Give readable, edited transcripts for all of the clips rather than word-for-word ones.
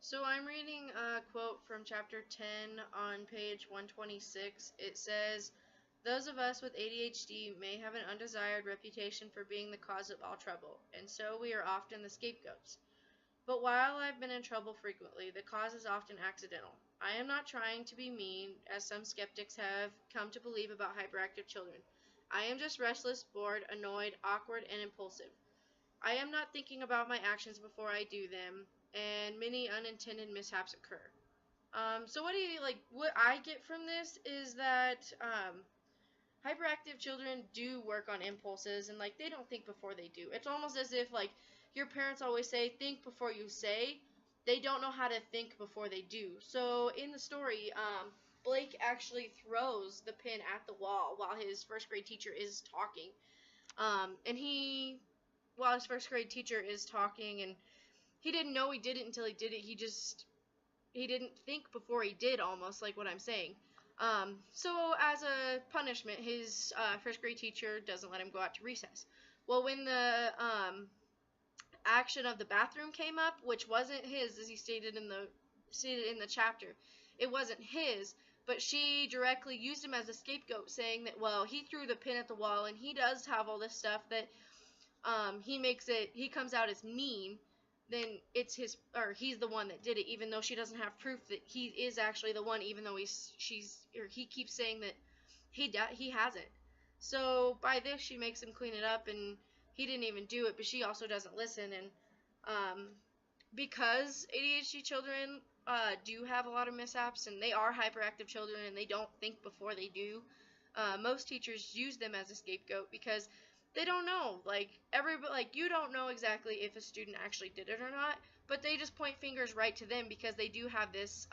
So I'm reading a quote from chapter 10 on page 126. It says, "Those of us with ADHD may have an undesired reputation for being the cause of all trouble, and so we are often the scapegoats. But while I've been in trouble frequently, the cause is often accidental. I am not trying to be mean, as some skeptics have come to believe about hyperactive children. I am just restless, bored, annoyed, awkward, and impulsive. I am not thinking about my actions before I do them, and many unintended mishaps occur." So what do you like? What I get from this is that hyperactive children do work on impulses, and like they don't think before they do. It's almost as if like your parents always say, "Think before you say." They don't know how to think before they do. So in the story, Blake actually throws the pen at the wall while his first grade teacher is talking. And he while his first grade teacher is talking, and he didn't know he did it until he did it. He didn't think before he did, almost like what I'm saying. So as a punishment, his first grade teacher doesn't let him go out to recess. Well, when the action of the bathroom came up, which wasn't his, as he stated in the chapter, it wasn't his, but she directly used him as a scapegoat, saying that, well, he threw the pin at the wall and he does have all this stuff that he comes out as mean, then it's he's the one that did it, even though she doesn't have proof that he is actually the one, even though he keeps saying that he hasn't. So by this, she makes him clean it up, and he didn't even do it, but she also doesn't listen. And because ADHD children do have a lot of mishaps, and they are hyperactive children, and they don't think before they do, most teachers use them as a scapegoat because they don't know. Like you don't know exactly if a student actually did it or not, but they just point fingers right to them because they do have this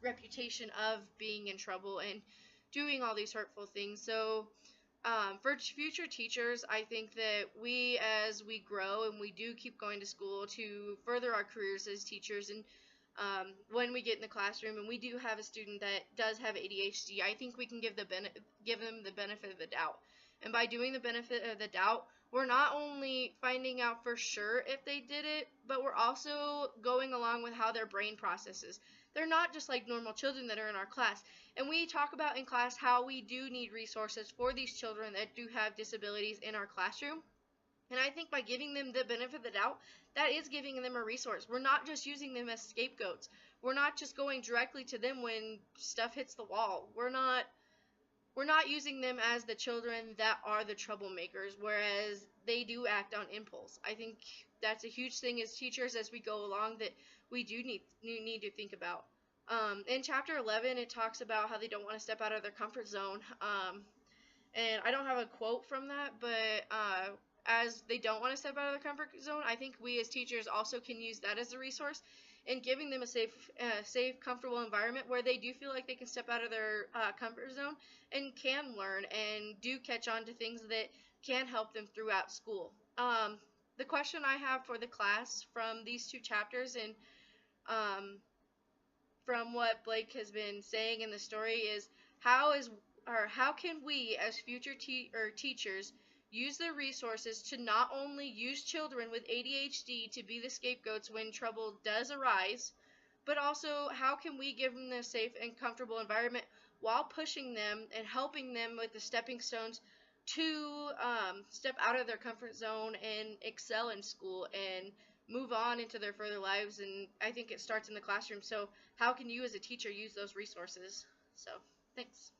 reputation of being in trouble and doing all these hurtful things. So for future teachers, I think that as we grow and we do keep going to school to further our careers as teachers, and when we get in the classroom and we do have a student that does have ADHD, I think we can give them the benefit of the doubt. And by doing the benefit of the doubt, we're not only finding out for sure if they did it, but we're also going along with how their brain processes. They're not just like normal children that are in our class. And we talk about in class how we do need resources for these children that do have disabilities in our classroom. And I think by giving them the benefit of the doubt, that is giving them a resource. We're not just using them as scapegoats. We're not just going directly to them when stuff hits the wall. We're not using them as the children that are the troublemakers, whereas they do act on impulse. I think that's a huge thing as teachers as we go along that we do need to think about. In chapter 11, it talks about how they don't want to step out of their comfort zone. And I don't have a quote from that, but as they don't want to step out of their comfort zone, I think we as teachers also can use that as a resource in giving them a safe, comfortable environment where they do feel like they can step out of their comfort zone and can learn and do catch on to things that can help them throughout school. The question I have for the class from these two chapters and from what Blake has been saying in the story is how can we as future teachers use the resources to not only use children with ADHD to be the scapegoats when trouble does arise, but also how can we give them a safe and comfortable environment while pushing them and helping them with the stepping stones to step out of their comfort zone and excel in school and move on into their further lives. And I think it starts in the classroom. So how can you as a teacher use those resources? So thanks.